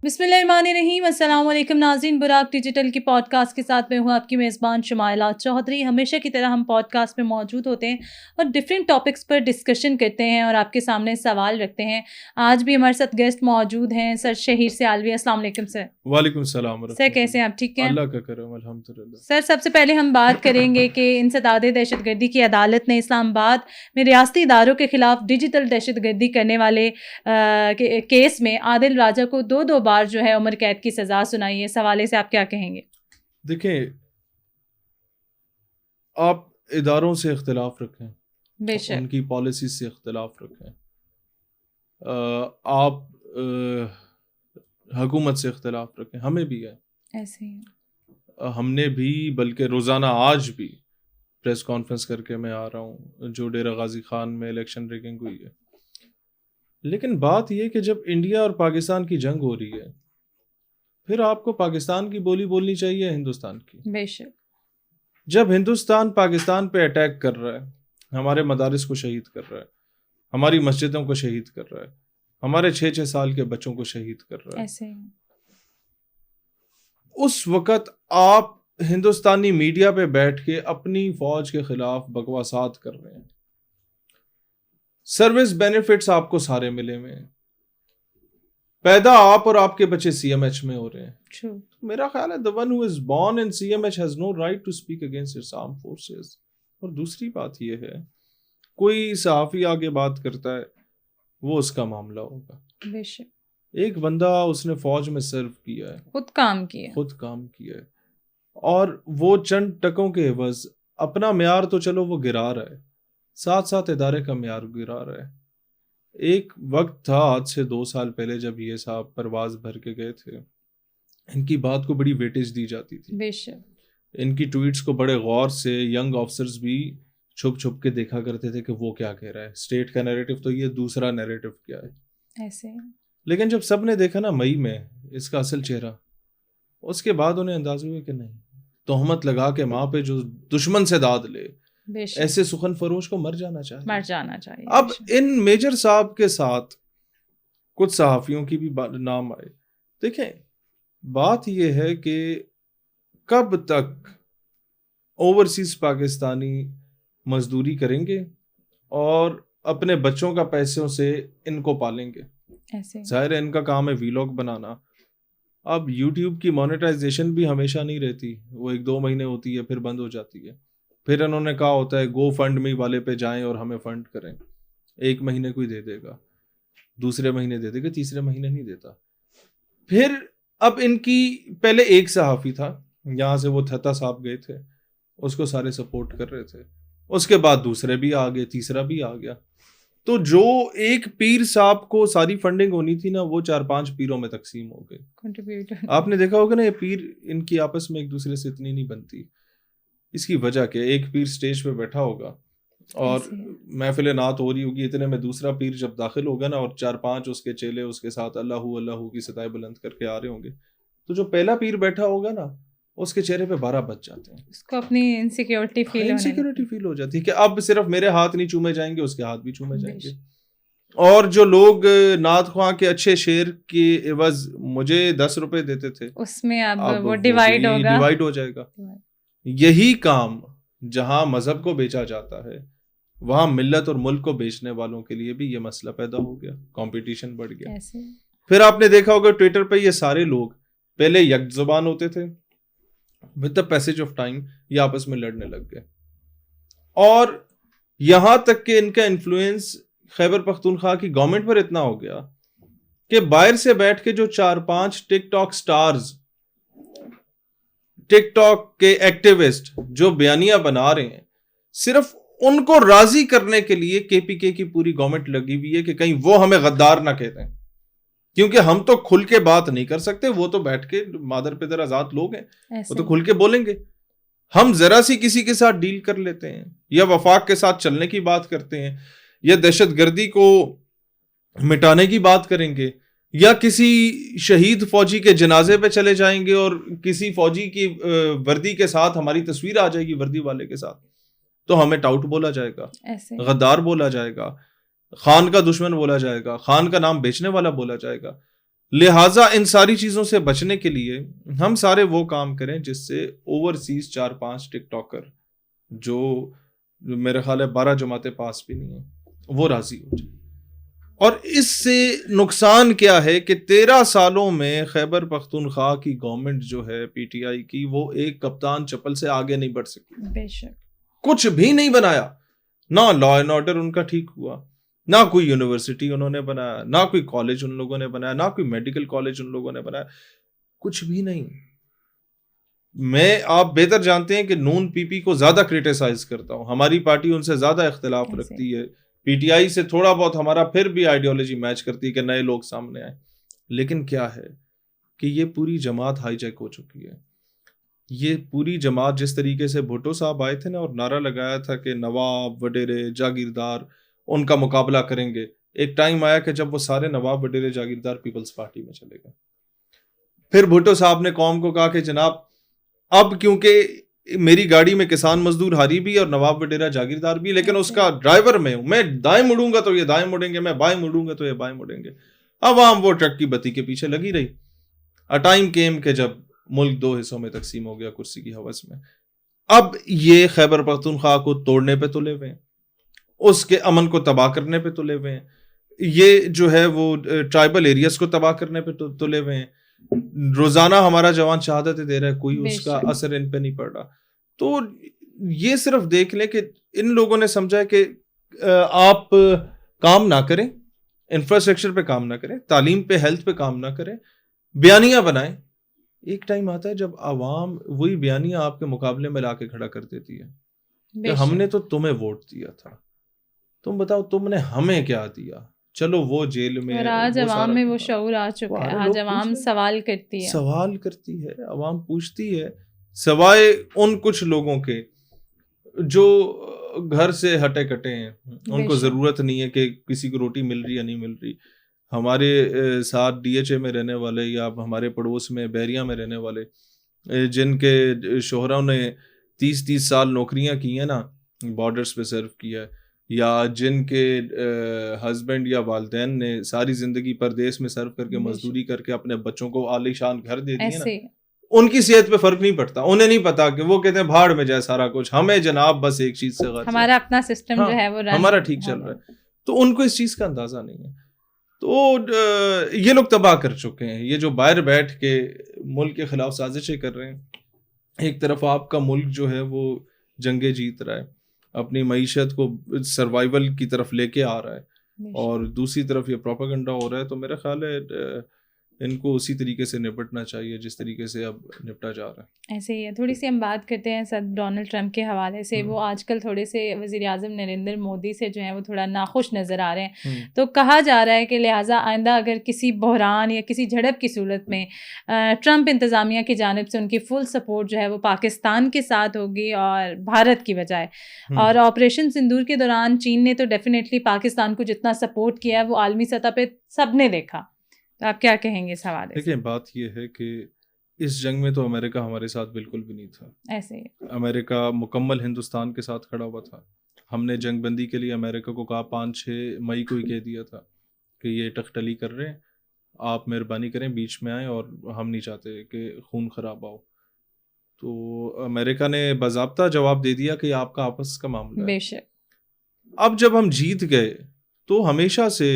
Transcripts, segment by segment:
بسم اللہ الرحمن الرحیم. السلام علیکم ناظرین. براق ڈیجیٹل کی پوڈ کاسٹ کے ساتھ میں ہوں آپ کی میزبان شمائلہ چودھری. ہمیشہ کی طرح ہم پوڈ کاسٹ میں موجود ہوتے ہیں اور ڈفرینٹ ٹاپکس پر ڈسکشن کرتے ہیں اور آپ کے سامنے سوال رکھتے ہیں. آج بھی ہمارے ساتھ گیسٹ موجود ہیں سر شہیر سیالوی. السلام علیکم سر. وعلیکم السلام. سر کیسے ہیں آپ؟ ٹھیک ہیں؟ اللہ کا کرم الحمدللہ. سر سب سے پہلے ہم بات کریں گے کہ انسداد دہشت گردی کی عدالت نے اسلام آباد میں ریاستی اداروں کے خلاف ڈیجیٹل دہشت گردی کرنے والے کیس میں عادل راجہ کو دو بار جو ہے عمر قید کی سزا سنائی ہے. اس حوالے سے آپ کیا کہیں گے؟ دیکھیں، آپ اداروں سے اختلاف رکھیں، بے شک ان کی پالیسیز سے اختلاف رکھیں، آپ حکومت سے اختلاف رکھیں، ہمیں بھی ہے ایسے ہی. ہم نے بھی، بلکہ روزانہ آج بھی پریس کانفرنس کر کے میں آ رہا ہوں جو ڈیرہ غازی خان میں الیکشن ریگنگ ہوئی ہے. لیکن بات یہ کہ جب انڈیا اور پاکستان کی جنگ ہو رہی ہے، پھر آپ کو پاکستان کی بولی بولنی چاہیے ہندوستان کی. بے شک. جب ہندوستان پاکستان پہ اٹیک کر رہا ہے، ہمارے مدارس کو شہید کر رہا ہے، ہماری مسجدوں کو شہید کر رہا ہے، ہمارے 6 سال کے بچوں کو شہید کر رہا ہے، ایسے ہی. اس وقت آپ ہندوستانی میڈیا پہ بیٹھ کے اپنی فوج کے خلاف بکواسات کر رہے ہیں. سروس بینیفٹس آپ کو سارے ملے ہوئے ہیں، پیدا آپ اور آپ کے بچے سی ایم ایچ میں ہو رہے ہیں. True. میرا خیال ہے the one who is born in CMH has no right to speak against its armed forces. اور دوسری بات یہ ہے، کوئی صحافی آگے بات کرتا ہے وہ اس کا معاملہ ہوگا. بے شک. ایک بندہ اس نے فوج میں سرو کیا ہے، خود کام کیا ہے اور وہ چند ٹکوں کے عوض اپنا معیار تو چلو وہ گرا رہا ہے، ساتھ ساتھ ادارے کا معیار گرا رہا ہے. ایک وقت تھا آج سے 2 سال پہلے جب یہ صاحب پرواز بھر کے گئے تھے، ان کی بات کو بڑی ویٹیج دی جاتی تھی، بے شک. ان کی ٹویٹس کو بڑے غور سے ینگ آفیسرز بھی چھپ چھپ کے دیکھا کرتے تھے کہ وہ کیا کہہ رہا ہے. اسٹیٹ کا نیریٹو تو یہ، دوسرا نیریٹو کیا ہے. ایسے. لیکن جب سب نے دیکھا نا مئی میں اس کا اصل چہرہ، اس کے بعد انہیں اندازہ ہوا کہ نہیں، تہمت لگا کے ماں پہ جو دشمن سے داد لے، ایسے سخن فروش کو مر جانا چاہیے. اب ان میجر صاحب کے ساتھ کچھ صحافیوں کی بھی نام آئے. دیکھیں، بات یہ ہے کہ کب تک اوورسیز پاکستانی مزدوری کریں گے اور اپنے بچوں کا پیسوں سے ان کو پالیں گے. ظاہر ہے ان کا کام ہے ویلاگ بنانا. اب یوٹیوب کی مانیٹائزیشن بھی ہمیشہ نہیں رہتی، وہ 1-2 مہینے ہوتی ہے پھر بند ہو جاتی ہے. پھر انہوں نے کہا ہوتا ہے گو فنڈ می والے پہ جائیں اور ہمیں فنڈ کریں. 1 مہینے کوئی دے دے گا، دوسرے مہینے دے دے گا، تیسرے مہینے نہیں دیتا. پھر اب ان کی پہلے ایک صحافی تھا یہاں سے، وہ تھتا صاحب گئے تھے، اس کو سارے سپورٹ کر رہے تھے. اس کے بعد دوسرے بھی آ گئے، تیسرا بھی آ گیا. تو جو ایک پیر صاحب کو ساری فنڈنگ ہونی تھی نا، وہ 4-5 پیروں میں تقسیم ہو گئی. آپ نے دیکھا ہوگا نا، یہ پیر ان کی آپس میں ایک دوسرے سے اتنی نہیں بنتی. اس کی وجہ کیا؟ ایک پیر سٹیج پہ بیٹھا ہوگا اور محفل نعت ہو رہی ہوگی، اتنے میں دوسرا پیر جب داخل ہوگا نا اور 4-5 اس کے چیلے اس کے ساتھ اللہ اللہ کی صدائے بلند کر کے آ رہے ہوں گے، تو جو پہلا پیر بیٹھا ہوگا نا، اس کے چہرے پہ 12 بج جاتے ہیں. اس کو اپنی انسیکیورٹی فیل ہو جاتی ہے کہ اب صرف میرے ہاتھ نہیں چومے جائیں گے، اس کے ہاتھ بھی چومے جائیں گے. اور جو لوگ نعت خواں کے اچھے شعر کے عوض مجھے 10 روپے دیتے تھے، اس میں اب وہ ڈیوائیڈ ہو جائے گا. یہی کام جہاں مذہب کو بیچا جاتا ہے، وہاں ملت اور ملک کو بیچنے والوں کے لیے بھی یہ مسئلہ پیدا ہو گیا، کمپٹیشن بڑھ گیا. پھر آپ نے دیکھا ہوگا ٹویٹر پہ یہ سارے لوگ پہلے یک زبان ہوتے تھے، with the passage of time یہ آپس میں لڑنے لگ گئے. اور یہاں تک کہ ان کا انفلوئنس خیبر پختونخوا کی گورنمنٹ پر اتنا ہو گیا کہ باہر سے بیٹھ کے جو 4-5 ٹک ٹاک سٹارز، ٹک ٹاک کے ایکٹیوسٹ جو بیانیاں بنا رہے ہیں، صرف ان کو راضی کرنے کے لیے KPK کی پوری گورنمنٹ لگی ہوئی ہے کہ کہیں وہ ہمیں غدار نہ کہتے ہیں. کیونکہ ہم تو کھل کے بات نہیں کر سکتے، وہ تو بیٹھ کے مادر پدر آزاد لوگ ہیں، وہ تو کھل کے بولیں گے. ہم ذرا سی کسی کے ساتھ ڈیل کر لیتے ہیں، یا وفاق کے ساتھ چلنے کی بات کرتے ہیں، یا دہشت گردی کو مٹانے کی بات کریں گے، یا کسی شہید فوجی کے جنازے پہ چلے جائیں گے اور کسی فوجی کی وردی کے ساتھ ہماری تصویر آ جائے گی وردی والے کے ساتھ، تو ہمیں ٹاؤٹ بولا جائے گا، غدار بولا جائے گا، خان کا دشمن بولا جائے گا، خان کا نام بیچنے والا بولا جائے گا. لہٰذا ان ساری چیزوں سے بچنے کے لیے ہم سارے وہ کام کریں جس سے اوورسیز 4-5 ٹک ٹاکر جو میرے خیال ہے 12 جماعتیں پاس بھی نہیں ہیں وہ راضی ہو جائیں. اور اس سے نقصان کیا ہے کہ 13 سالوں میں خیبر پختونخوا کی گورنمنٹ جو ہے پی ٹی آئی کی وہ ایک کپتان چپل سے آگے نہیں بڑھ سکی. بے شک کچھ بھی نہیں بنایا, نہ لا اینڈ آرڈر ان کا ٹھیک ہوا, نہ کوئی یونیورسٹی انہوں نے بنایا, نہ کوئی کالج ان لوگوں نے بنایا, نہ کوئی میڈیکل کالج ان لوگوں نے بنایا, کچھ بھی نہیں. آپ بہتر جانتے ہیں کہ نون پی پی کو زیادہ کریٹیسائز کرتا ہوں, ہماری پارٹی ان سے زیادہ اختلاف رکھتی ہے, پی ٹی آئی سے تھوڑا بہت ہمارا پھر بھی آئیڈیالوجی میچ کرتی ہے کہ نئے لوگ سامنے آئے. لیکن کیا ہے کہ یہ پوری جماعت ہائی جیک ہو چکی ہے. یہ پوری جماعت جس طریقے سے بھٹو صاحب آئے تھے نا اور نعرہ لگایا تھا کہ نواب وڈیرے جاگیردار ان کا مقابلہ کریں گے, ایک ٹائم آیا کہ جب وہ سارے نواب وڈیرے جاگیردار پیپلز پارٹی میں چلے گئے. پھر بھٹو صاحب نے قوم کو کہا کہ جناب اب کیونکہ میری گاڑی میں کسان مزدور ہاری بھی اور نواب وڈیرا جاگیردار بھی, لیکن اس کا ڈرائیور میں ہوں, میں دائیں مڑوں گا تو یہ دائیں مڑیں گے, میں بائیں مڑوں گا تو یہ بائیں مڑیں گے. عوام وہ ٹرک کی بتی کے پیچھے لگی رہی. ٹائم کیم کہ جب ملک 2 حصوں میں تقسیم ہو گیا کرسی کی ہوس میں. اب یہ خیبر پختونخوا کو توڑنے پہ تلے ہوئے ہیں, اس کے امن کو تباہ کرنے پہ تلے ہوئے ہیں, یہ جو ہے وہ ٹرائبل ایریاز کو تباہ کرنے پہ تلے ہوئے ہیں. روزانہ ہمارا جوان شہادتیں دے رہا ہے, کوئی اس کا اثر ان پہ نہیں پڑ رہا. تو یہ صرف دیکھ لیں کہ ان لوگوں نے سمجھا کہ آپ کام نہ کریں, انفراسٹرکچر پہ کام نہ کریں, تعلیم پہ ہیلتھ پہ کام نہ کریں, بیانیاں بنائیں. ایک ٹائم آتا ہے جب عوام وہی بیانیاں آپ کے مقابلے میں لا کے کھڑا کر دیتی ہے کہ ہم نے تو تمہیں ووٹ دیا تھا, تم بتاؤ تم نے ہمیں کیا دیا. چلو وہ جیل میں, اور آج عوام میں وہ شعور آ چکا ہے, آج عوام سوال کرتی ہے, عوام پوچھتی ہے, سوائے ان کچھ لوگوں کے جو گھر سے ہٹے کٹے ہیں, ان کو ضرورت نہیں ہے کہ کسی کو روٹی مل رہی یا نہیں مل رہی. ہمارے ساتھ ڈی ایچ اے میں رہنے والے یا ہمارے پڑوس میں بیریا میں رہنے والے جن کے شوہروں نے 30 سال نوکریاں کی ہیں نا, بارڈرز پہ سرو کیا ہے, یا جن کے ہسبینڈ یا والدین نے ساری زندگی پردیس میں سرو کر کے مزدوری کر کے اپنے بچوں کو عالی شان گھر دے دیے نا, ان کی صحت پہ فرق نہیں پڑتا. انہیں نہیں پتا کہ وہ کہتے ہیں بھاڑ میں جائے سارا کچھ, ہمیں جناب بس ایک چیز سے ہمارا اپنا سسٹم جو ہے وہ ہمارا ٹھیک چل رہا ہے. تو ان کو اس چیز کا اندازہ نہیں ہے. تو یہ لوگ تباہ کر چکے ہیں. یہ جو باہر بیٹھ کے ملک کے خلاف سازشیں کر رہے ہیں, ایک طرف آپ کا ملک جو ہے وہ جنگیں جیت رہا ہے, اپنی معیشت کو سروائیول کی طرف لے کے آ رہا ہے, اور دوسری طرف یہ پروپیگنڈا ہو رہا ہے. تو میرا خیال ہے ان کو اسی طریقے سے نپٹنا چاہیے جس طریقے سے اب نپٹا جا رہا ہے. ایسے ہی ہے. تھوڑی سی ہم بات کرتے ہیں سر ڈونلڈ ٹرمپ کے حوالے سے. وہ آج کل تھوڑے سے وزیر اعظم نریندر مودی سے جو ہیں وہ تھوڑا ناخوش نظر آ رہے ہیں. تو کہا جا رہا ہے کہ لہٰذا آئندہ اگر کسی بحران یا کسی جھڑپ کی صورت میں ٹرمپ انتظامیہ کی جانب سے ان کی فل سپورٹ جو ہے وہ پاکستان کے ساتھ ہوگی اور بھارت کی بجائے. اور آپریشن سندور کے دوران چین نے تو ڈیفینیٹلی پاکستان کو جتنا سپورٹ کیا ہے وہ عالمی سطح پہ سب نے دیکھا. تو آپ کیا کہیں گے اس حوالے سے؟ دیکھیں بات یہ ہے کہ اس جنگ میں تو امریکہ ہمارے ساتھ بالکل بھی نہیں تھا. ایسے ہی امریکہ مکمل ہندوستان کے ساتھ کھڑا ہوا تھا. ہم نے جنگ بندی کے لیے امریکہ کو کہا 5-6 مئی کو ہی کہہ دیا تھا کہ یہ ٹکٹلی کر رہے ہیں, آپ مہربانی کریں بیچ میں آئیں, اور ہم نہیں چاہتے کہ خون خراب ہو. تو امریکہ نے باضابطہ جواب دے دیا کہ یہ آپ کا آپس کا معاملہ ہے. بے شک. اب جب ہم جیت گئے تو ہمیشہ سے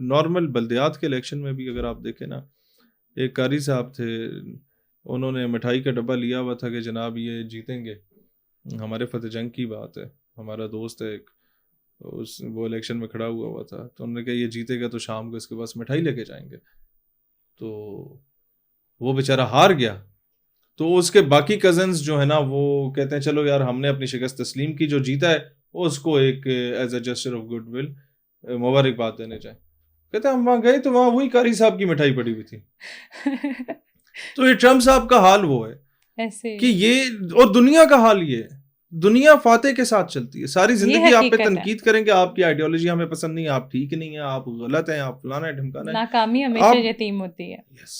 نارمل بلدیات کے الیکشن میں بھی اگر آپ دیکھیں نا, ایک قاری صاحب تھے, انہوں نے مٹھائی کا ڈبہ لیا ہوا تھا کہ جناب یہ جیتیں گے. ہمارے فتح جنگ کی بات ہے, ہمارا دوست ہے ایک, وہ الیکشن میں کھڑا ہوا تھا, تو انہوں نے کہا یہ جیتے گا تو شام کو اس کے پاس مٹھائی لے کے جائیں گے. تو وہ بیچارہ ہار گیا. تو اس کے باقی کزنز جو ہے نا وہ کہتے ہیں چلو یار ہم نے اپنی شکست تسلیم کی, جو جیتا ہے اس کو ایک as a gesture of good will مبارکباد دینے جائیں. کہتے ہیں ہم وہاں گئے تو وہاں وہی قاری صاحب کی مٹھائی پڑی ہوئی تھی. تو یہ ٹرمپ صاحب کا حال وہ ہے کہ یہ, اور دنیا کا حال یہ ہے, دنیا فاتح کے ساتھ چلتی ہے. ساری زندگی آپ پہ تنقید کریں گے, آپ کی آئیڈیالوجی ہمیں پسند نہیں ہے, آپ ٹھیک نہیں ہیں, آپ غلط ہیں, آپ فلانا ہے ڈھمکانا ہے. ناکامی ہمیشہ یتیم ہوتی ہے. Yes.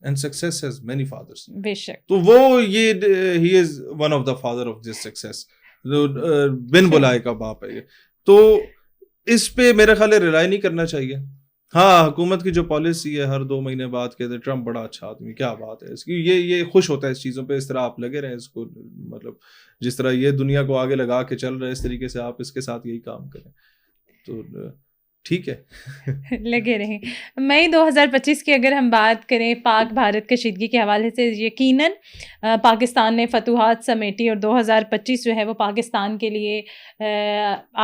And success has many fathers. بے شک. تو وہ یہ he is one of the father of this success. بن بلائے کا باپ ہے یہ. تو اس پہ میرا خیال ہے ریلائی نہیں کرنا چاہیے. ہاں حکومت کی جو پالیسی ہے ہر 2 مہینے بعد کہتے ہیں ٹرمپ بڑا اچھا آدمی, کیا بات ہے اس کی, یہ خوش ہوتا ہے اس چیزوں پہ, اس طرح آپ لگے رہیں اس کو, مطلب جس طرح یہ دنیا کو آگے لگا کے چل رہے ہیں اس طریقے سے آپ اس کے ساتھ یہی کام کریں تو ٹھیک ہے. لگے رہیں. مئی 2025 کی اگر ہم بات کریں پاک بھارت کشیدگی کے حوالے سے, یقیناً پاکستان نے فتوحات سمیٹی, اور 2025 جو ہے وہ پاکستان کے لیے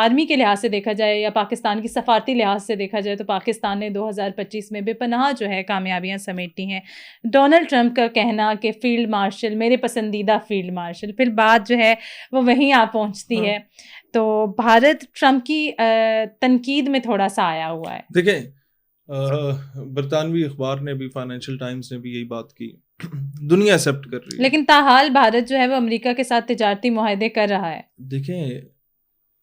آرمی کے لحاظ سے دیکھا جائے یا پاکستان کی سفارتی لحاظ سے دیکھا جائے تو پاکستان نے 2025 میں بے پناہ جو ہے کامیابیاں سمیٹی ہیں. ڈونلڈ ٹرمپ کا کہنا کہ فیلڈ مارشل میرے پسندیدہ فیلڈ مارشل, پھر بات جو ہے وہ وہیں آ پہنچتی ہے. تو بھارت ٹرمپ کی تنقید میں تھوڑا سا آیا ہوا ہے. دیکھیں برطانوی اخبار نے بھی, فائنینشیل ٹائمز نے بھی یہی بات کی, دنیا ایکسیپٹ کر رہی ہے, لیکن تاحال بھارت جو ہے وہ امریکہ کے ساتھ تجارتی معاہدے کر رہا ہے. دیکھیں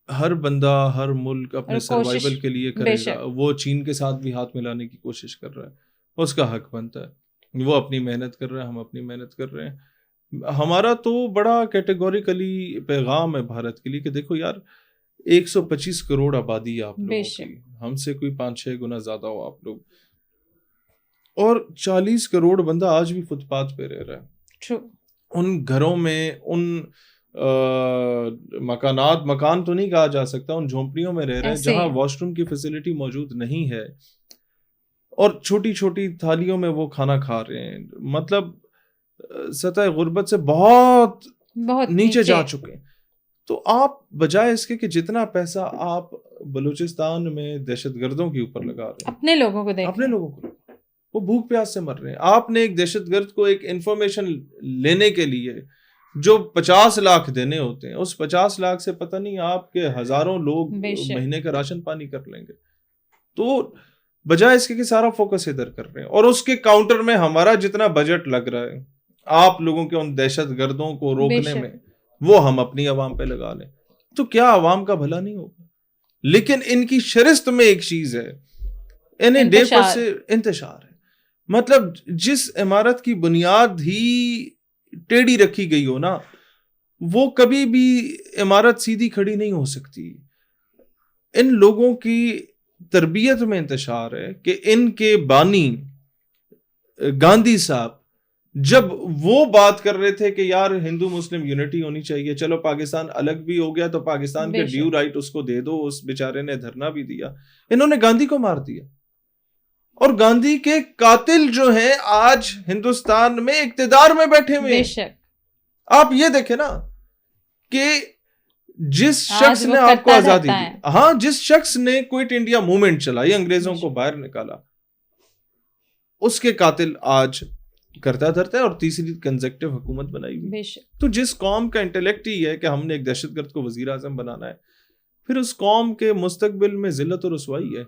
ہر بندہ ہر ملک اپنے سروائیول کے لیے کرے گا, وہ چین کے ساتھ بھی ہاتھ ملانے کی کوشش کر رہا ہے, اس کا حق بنتا ہے, وہ اپنی محنت کر رہا ہے, ہم اپنی محنت کر رہے ہیں. ہمارا تو بڑا کیٹیگوریکلی پیغام ہے بھارت کے لیے کہ دیکھو یار 125 کروڑ آبادی ہے آپ لوگوں کی, ہم سے کوئی 5-6 گنا زیادہ ہو آپ لوگ, اور 40 کروڑ بندہ آج بھی فٹ پاتھ پہ رہ رہا ہے. ان گھروں میں, ان مکان تو نہیں کہا جا سکتا, ان جھونپڑیوں میں رہ رہے ہیں جہاں واش روم کی فیسلٹی موجود نہیں ہے, اور چھوٹی چھوٹی تھالیوں میں وہ کھانا کھا رہے ہیں. مطلب سطح غربت سے بہت نیچے جا چکے ہیں. تو آپ بجائے اس کے کہ جتنا پیسہ آپ بلوچستان میں دہشت گردوں کے اوپر لگا رہے ہیں, اپنے لوگوں کو وہ بھوک پیاس سے مر رہے ہیں. آپ نے ایک دہشت گرد کو ایک انفارمیشن لینے کے لیے جو 50 لاکھ دینے ہوتے ہیں, اس 50 لاکھ سے پتہ نہیں آپ کے ہزاروں لوگ مہینے کا راشن پانی کر لیں گے. تو بجائے اس کے کہ سارا فوکس ادھر کر رہے ہیں, اور اس کے کاؤنٹر میں ہمارا جتنا بجٹ لگ رہا ہے آپ لوگوں کے ان دہشت گردوں کو روکنے میں, وہ ہم اپنی عوام پہ لگا لیں, تو کیا عوام کا بھلا نہیں ہوگا. لیکن ان کی شرست میں ایک چیز ہے, انہیں ڈے پر سے انتشار ہے. مطلب جس عمارت کی بنیاد ہی ٹیڑھی رکھی گئی ہو نا, وہ کبھی بھی عمارت سیدھی کھڑی نہیں ہو سکتی. ان لوگوں کی تربیت میں انتشار ہے کہ ان کے بانی گاندھی صاحب جب وہ بات کر رہے تھے کہ یار ہندو مسلم یونٹی ہونی چاہیے, چلو پاکستان الگ بھی ہو گیا تو پاکستان کے ڈیو رائٹ اس کو دے دو, اس بیچارے نے دھرنا بھی دیا, انہوں نے گاندھی کو مار دیا. اور گاندھی کے قاتل جو ہیں آج ہندوستان میں اقتدار میں بیٹھے ہوئے ہیں. آپ یہ دیکھیں نا کہ جس شخص نے آپ کو آزادی دی, ہاں جس شخص نے کوئٹ انڈیا موومنٹ چلائی, انگریزوں کو باہر نکالا, اس کے قاتل آج کرتا دھرتا ہے اور تیسری کنزیکٹیو حکومت بنائی ہوئی. تو جس قوم کا انٹلیکٹ ہی ہے کہ ہم نے ایک دہشت گرد کو وزیر اعظم بنانا ہے, پھر اس قوم کے مستقبل میں ذلت و رسوائی ہے.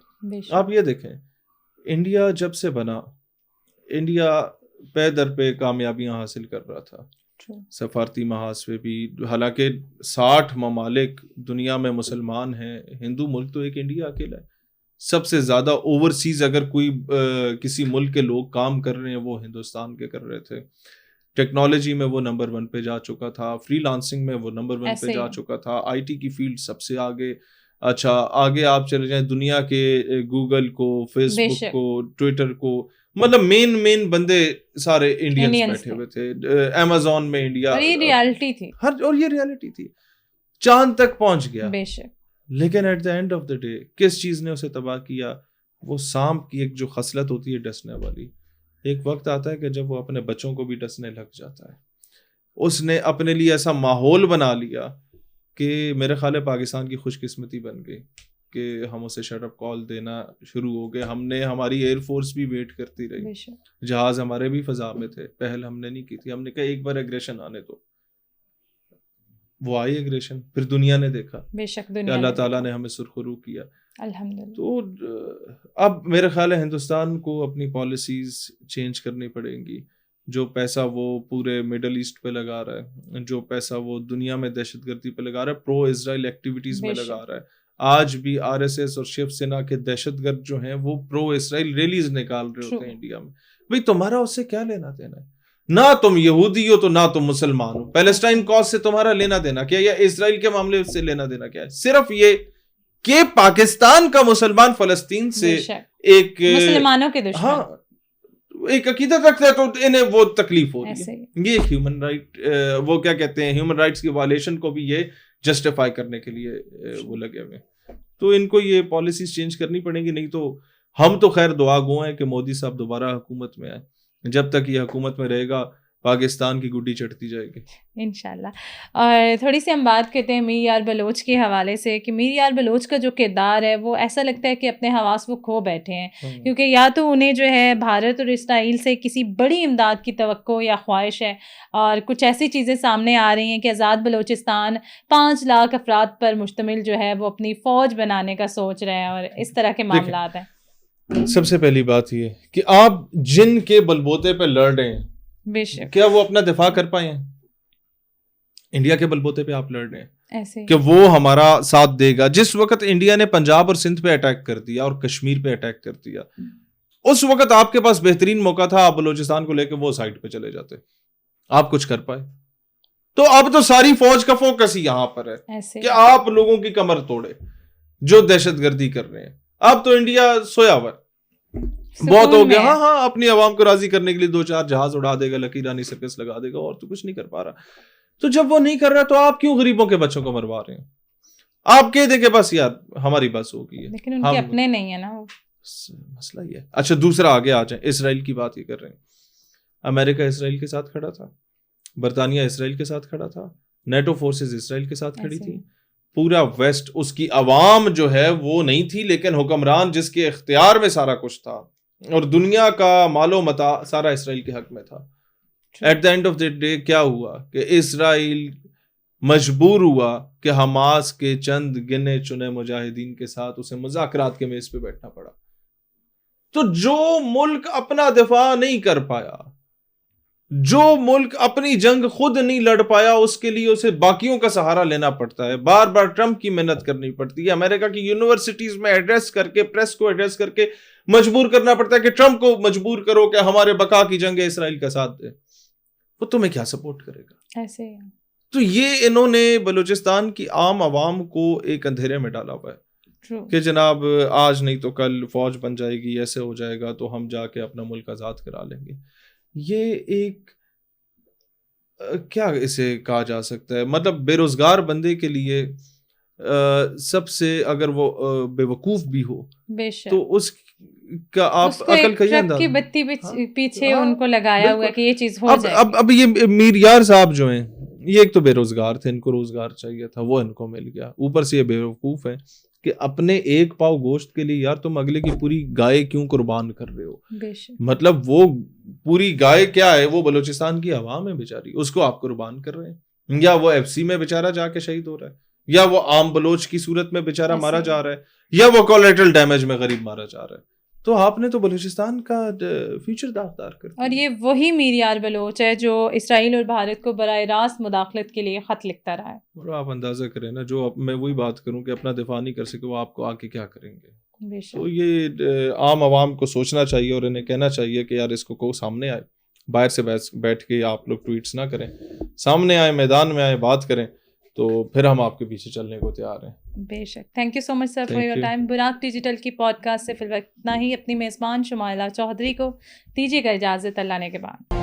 آپ یہ دیکھیں انڈیا جب سے بنا, انڈیا پے در پہ کامیابیاں حاصل کر رہا تھا, سفارتی محاذ پہ بھی, حالانکہ 60 ممالک دنیا میں مسلمان ہیں, ہندو ملک تو ایک انڈیا اکیلا ہے. سب سے زیادہ اوورسیز اگر کوئی کسی ملک کے لوگ کام کر رہے ہیں وہ ہندوستان کے کر رہے تھے. ٹیکنالوجی میں وہ نمبر 1 پہ جا چکا تھا, فری لانسنگ میں وہ نمبر 1 پہ جا چکا تھا, آئی ٹی کی فیلڈ سب سے آگے. اچھا آگے آپ چلے جائیں دنیا کے گوگل کو, فیس بک کو, ٹویٹر کو, مطلب مین بندے سارے انڈینز بیٹھے ہوئے تھے. امیزون میں انڈیا, اور یہ ریالٹی تھی, اور یہ ریالٹی تھی. چاند تک پہنچ گیا, لیکن at the end of the day کس چیز نے اسے تباہ کیا؟ وہ سانپ کی ایک جو خصلت ہوتی ہے ڈسنے والی, ایک وقت آتا ہے کہ جب وہ اپنے بچوں کو بھی ڈسنے لگ جاتا ہے. اس نے اپنے لیے ایسا ماحول بنا لیا کہ میرے خیال ہے پاکستان کی خوش قسمتی بن گئی کہ ہم اسے شٹ اپ کال دینا شروع ہو گئے. ہماری ایئر فورس بھی ویٹ کرتی رہی, جہاز ہمارے بھی فضا میں تھے, پہل ہم نے نہیں کی تھی. ہم نے کہا ایک بار ایگریشن آنے دو, وہ آئی ایگریشن, پھر دنیا نے دیکھا کہ اللہ تعالیٰ نے ہمیں سرخرو کیا الحمدللہ. تو اب میرے خیال ہے ہندوستان کو اپنی پالیسیز چینج کرنی پڑیں گی. جو پیسہ وہ پورے مڈل ایسٹ پہ لگا رہا ہے, جو پیسہ وہ دنیا میں دہشت گردی پہ لگا رہا ہے, پرو اسرائیل ایکٹیویٹیز میں لگا رہا ہے. آج بھی آر ایس ایس اور شیو سینا کے دہشت گرد جو ہیں وہ پرو اسرائیل ریلیز نکال رہے ہوتے ہیں انڈیا میں. بھئی تمہارا اس سے کیا لینا دینا ہے؟ نہ تم یہودی ہو تو نہ تم مسلمان ہو. پیلسٹائن کاز سے تمہارا لینا دینا کیا, یا اسرائیل کے معاملے سے لینا دینا کیا ہے؟ صرف یہ کہ پاکستان کا مسلمان فلسطین سے ایک مسلمانوں کے دشمن, ہاں ایک عقیدت رکھتا ہے تو انہیں وہ تکلیف ہوتی ہے. یہ ایک ہیومن رائٹ, وہ کیا کہتے ہیں, ہیومن رائٹس کی وائلیشن کو بھی یہ جسٹیفائی کرنے کے لیے وہ لگے ہوئے. تو ان کو یہ پالیسیز چینج کرنی پڑیں گی, نہیں تو ہم تو خیر دعا گو ہیں کہ مودی صاحب دوبارہ حکومت میں آئے. جب تک یہ حکومت میں رہے گا پاکستان کی گڈی چڑھتی جائے گی انشاءاللہ. اور تھوڑی سی ہم بات کرتے ہیں میر یار بلوچ کے حوالے سے کہ میر یار بلوچ کا جو کردار ہے وہ ایسا لگتا ہے کہ اپنے حواس وہ کھو بیٹھے ہیں, کیونکہ یا تو انہیں جو ہے بھارت اور اسرائیل سے کسی بڑی امداد کی توقع یا خواہش ہے, اور کچھ ایسی چیزیں سامنے آ رہی ہیں کہ آزاد بلوچستان 5 لاکھ افراد پر مشتمل جو ہے وہ اپنی فوج بنانے کا سوچ رہے ہیں, اور اس طرح کے معاملات ہیں. سب سے پہلی بات یہ کہ آپ جن کے بلبوتے پہ لڑ رہے ہیں بے شک کیا وہ اپنا دفاع کر پائے ہیں؟ انڈیا کے بلبوتے پہ آپ لڑ رہے ہیں ایسے کہ وہ ہمارا ساتھ دے گا. جس وقت انڈیا نے پنجاب اور سندھ پہ اٹیک کر دیا اور کشمیر پہ اٹیک کر دیا, اس وقت آپ کے پاس بہترین موقع تھا, آپ بلوچستان کو لے کے وہ سائڈ پہ چلے جاتے, آپ کچھ کر پائے. تو اب تو ساری فوج کا فوکس ہی یہاں پر ہے کہ آپ لوگوں کی کمر توڑے جو دہشت گردی کر رہے ہیں. اب تو انڈیا سویا ہوا بہت ہو گیا, ہاں اپنی عوام کو راضی کرنے کے لیے 2-4 جہاز اڑا دے گا, لکی رانی سرکس لگا دے گا, اور تو کچھ نہیں کر پا رہا. تو جب وہ نہیں کر رہا تو آپ کیوں غریبوں کے بچوں کو مروا رہے ہیں؟ آپ کہہ دیں کہ بس یار ہماری بس ہو گئی ہے, لیکن ان کے اپنے نہیں ہے نا, مسئلہ یہ ہے. اچھا دوسرا آگے آ جائیں, اسرائیل کی بات یہ کر رہے ہیں. امریکہ اسرائیل کے ساتھ کھڑا تھا, برطانیہ اسرائیل کے ساتھ کھڑا تھا, نیٹو فورسز اسرائیل کے ساتھ کھڑی تھی, پورا ویسٹ, اس کی عوام جو ہے وہ نہیں تھی, لیکن حکمران جس کے اختیار میں سارا کچھ تھا اور دنیا کا مال و متاع سارا اسرائیل کے حق میں تھا. At the end of the day کیا ہوا کہ اسرائیل مجبور ہوا کہ حماس کے چند گنے چنے مجاہدین کے ساتھ اسے مذاکرات کے میز پہ بیٹھنا پڑا. تو جو ملک اپنا دفاع نہیں کر پایا, جو ملک اپنی جنگ خود نہیں لڑ پایا, اس کے لیے اسے باقیوں کا سہارا لینا پڑتا ہے, بار بار ٹرمپ کی محنت کرنی پڑتی ہے, امریکہ کی یونیورسٹیز میں ایڈریس کر کے, پریس کو ایڈریس کر کے مجبور کرنا پڑتا ہے کہ ٹرمپ کو مجبور کرو کہ ہمارے بقا کی جنگ اسرائیل کا ساتھ دے. وہ تمہیں کیا سپورٹ کرے گا ایسے. تو یہ انہوں نے بلوچستان کی عام عوام کو ایک اندھیرے میں ڈالا ہوا ہے کہ جناب آج نہیں تو کل فوج بن جائے گی, ایسے ہو جائے گا تو ہم جا کے اپنا ملک آزاد کرا لیں گے. یہ ایک کیا اسے کہا جا سکتا ہے, مطلب بے روزگار بندے کے لیے سب سے اگر وہ بے وقوف بھی ہو تو اس کا آپ عقل کا یہ انداز بتی پیچھے ان کو لگایا ہوا کہ یہ چیز ہو جائے. اب یہ میر یار صاحب جو ہیں یہ ایک تو بے روزگار تھے, ان کو روزگار چاہیے تھا, وہ ان کو مل گیا. اوپر سے یہ بے وقوف ہے کہ اپنے ایک پاؤ گوشت کے لیے یار تم اگلے کی پوری گائے کیوں قربان کر رہے ہو؟ مطلب وہ پوری گائے کیا ہے, وہ بلوچستان کی عوام ہے بیچاری, اس کو آپ قربان کر رہے ہیں, یا وہ FC میں بیچارہ جا کے شہید ہو رہا ہے, یا وہ عام بلوچ کی صورت میں بیچارہ مارا جا رہا ہے, یا وہ کولیٹرل ڈیمیج میں غریب مارا جا رہا ہے. تو آپ نے تو بلوچستان کا فیوچر داغدار کر دیا. اور یہ وہی میر یار بلوچ ہے جو اسرائیل اور بھارت کو براہ راست مداخلت کے لیے خط لکھتا رہا ہے. اور آپ اندازہ کریں نا, جو میں وہی بات کروں کہ اپنا دفاع نہیں کر سکے وہ آپ کو آ کے کیا کریں گے. تو یہ عام عوام کو سوچنا چاہیے اور انہیں کہنا چاہیے کہ یار اس کو سامنے آئے, باہر سے بیٹھ کے آپ لوگ ٹویٹس نہ کریں, سامنے آئے, میدان میں آئے, بات کریں, تو پھر ہم آپ کے پیچھے چلنے کو تیار ہیں. بے شک. Thank you so much sir for your time. Buraq digital کی پوڈ کاسٹ سے فی الوقت اتنا ہی. اپنی میزبان شمائلہ چودھری کو دیجیے گا اجازت اللہ نے کے بعد.